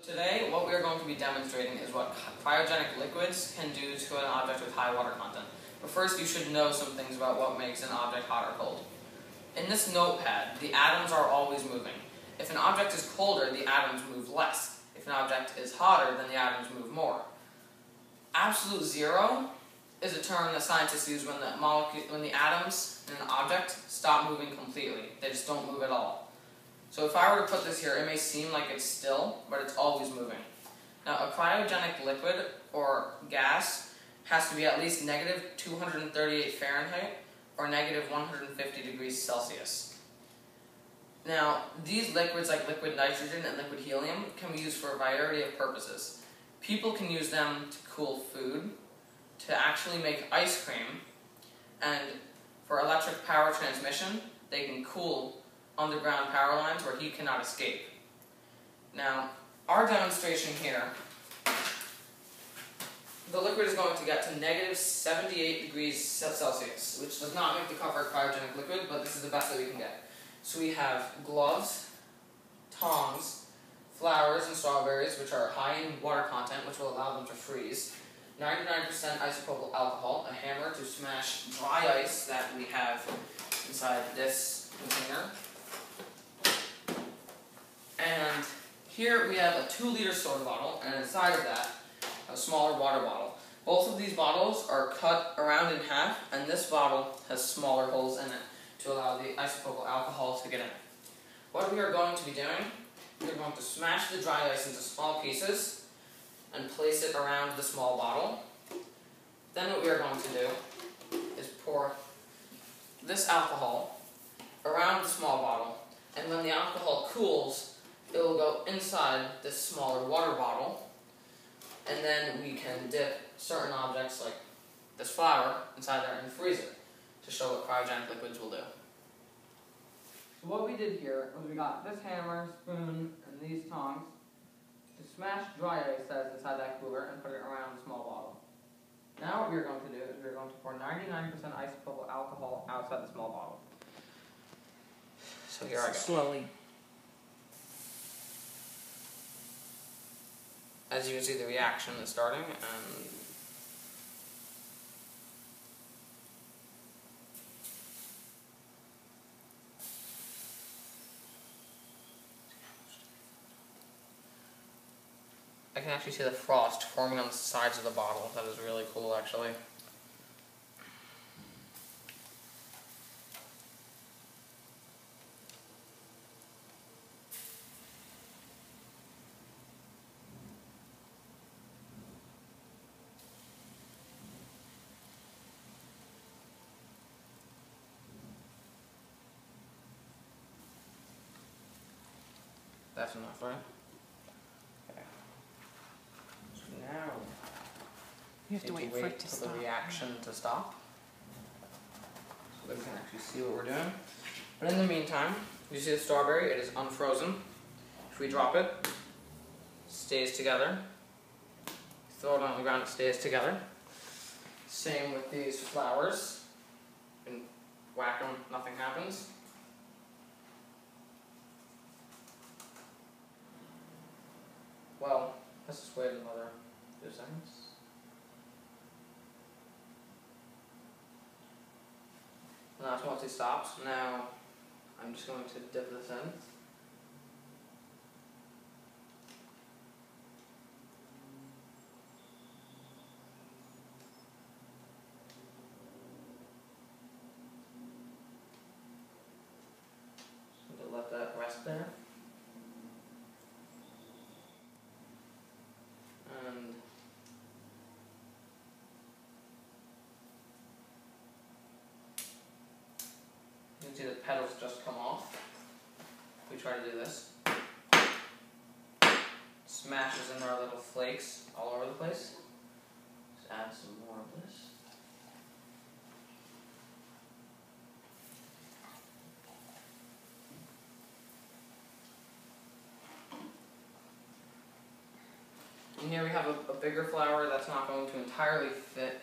Today, what we are going to be demonstrating is what cryogenic liquids can do to an object with high water content. But first, you should know some things about what makes an object hot or cold. In this notepad, the atoms are always moving. If an object is colder, the atoms move less. If an object is hotter, then the atoms move more. Absolute zero is a term that scientists use when the atoms in an object stop moving completely. They just don't move at all. So if I were to put this here, it may seem like it's still, but it's always moving. Now, a cryogenic liquid or gas has to be at least negative 238 Fahrenheit or negative 150 degrees Celsius. Now, these liquids like liquid nitrogen and liquid helium can be used for a variety of purposes. People can use them to cool food, to actually make ice cream, and for electric power transmission, they can cool underground power lines where heat cannot escape. Now, our demonstration here, the liquid is going to get to negative 78 degrees Celsius, which does not make the cut for a cryogenic liquid, but this is the best that we can get. So we have gloves, tongs, flowers and strawberries, which are high in water content, which will allow them to freeze, 99% isopropyl alcohol, a hammer to smash dry ice that we have inside this container, and here we have a 2-liter soda bottle, and inside of that, a smaller water bottle. Both of these bottles are cut around in half, and this bottle has smaller holes in it to allow the isopropyl alcohol to get in. What we are going to be doing, we're going to smash the dry ice into small pieces and place it around the small bottle. Then what we are going to do is pour this alcohol around the small bottle, and when the alcohol cools, it will go inside this smaller water bottle, and then we can dip certain objects like this flower inside there and freeze it to show what cryogenic liquids will do. So what we did here was we got this hammer, spoon, and these tongs to smash dry ice that is inside that cooler and put it around the small bottle. Now what we're going to do is we're going to pour 99% isopropyl alcohol outside the small bottle. So here I go. Slowly. As you can see, the reaction is starting, and I can actually see the frost forming on the sides of the bottle. That is really cool, actually. That's enough, right? Okay. So now You have to wait for it to stop. the reaction to stop, so that we can actually see what we're doing. But in the meantime, you see the strawberry? It is unfrozen. If we drop it, it stays together. Throw it on the ground, it stays together. Same with these flowers. You can whack them, nothing happens. Well, let's just wait another 2 seconds. Now it's mostly stopped. Now I'm just going to dip this in. Just let that rest there. And you can see the petals just come off. We try to do this. Smashes in our little flakes all over the place. Just add some more of this. And here we have a bigger flower that's not going to entirely fit.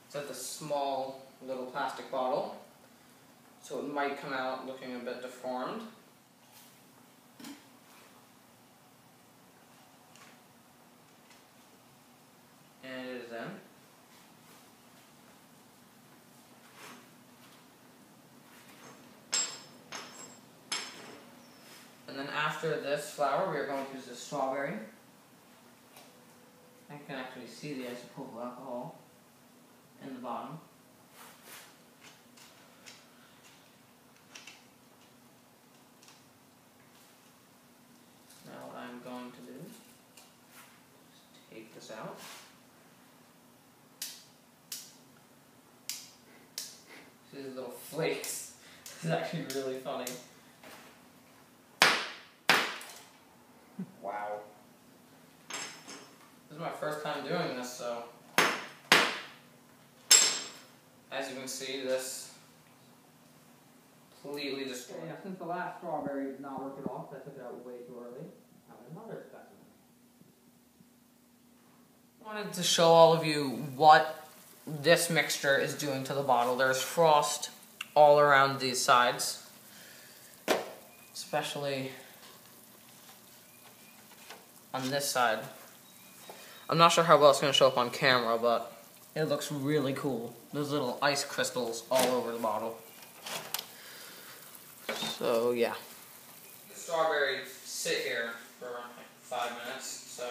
It's at the small little plastic bottle, so it might come out looking a bit deformed. then after this flour, we are going to use the strawberry. I can actually see the isopropyl alcohol in the bottom. Now what I'm going to do is take this out. See these little flakes. This is actually really funny. Wow. This is my first time doing this, so as you can see, this completely destroyed. Yeah, since the last strawberry did not work at all, I took it out way too early. Now another specimen. I wanted to show all of you what this mixture is doing to the bottle. There's frost all around these sides, especially on this side. I'm not sure how well it's going to show up on camera, but it looks really cool. There's little ice crystals all over the bottle. So yeah. The strawberries sit here for around 5 minutes, so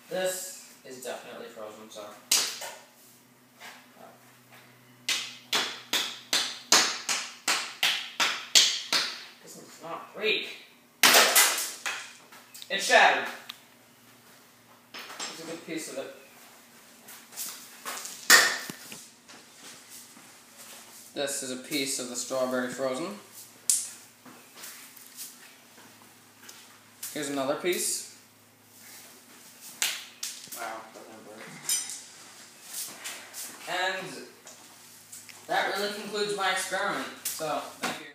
this is definitely frozen, so this is not great. It shattered. It's a good piece of it. This is a piece of the strawberry frozen. Here's another piece. Wow, and that really concludes my experiment. So, thank you.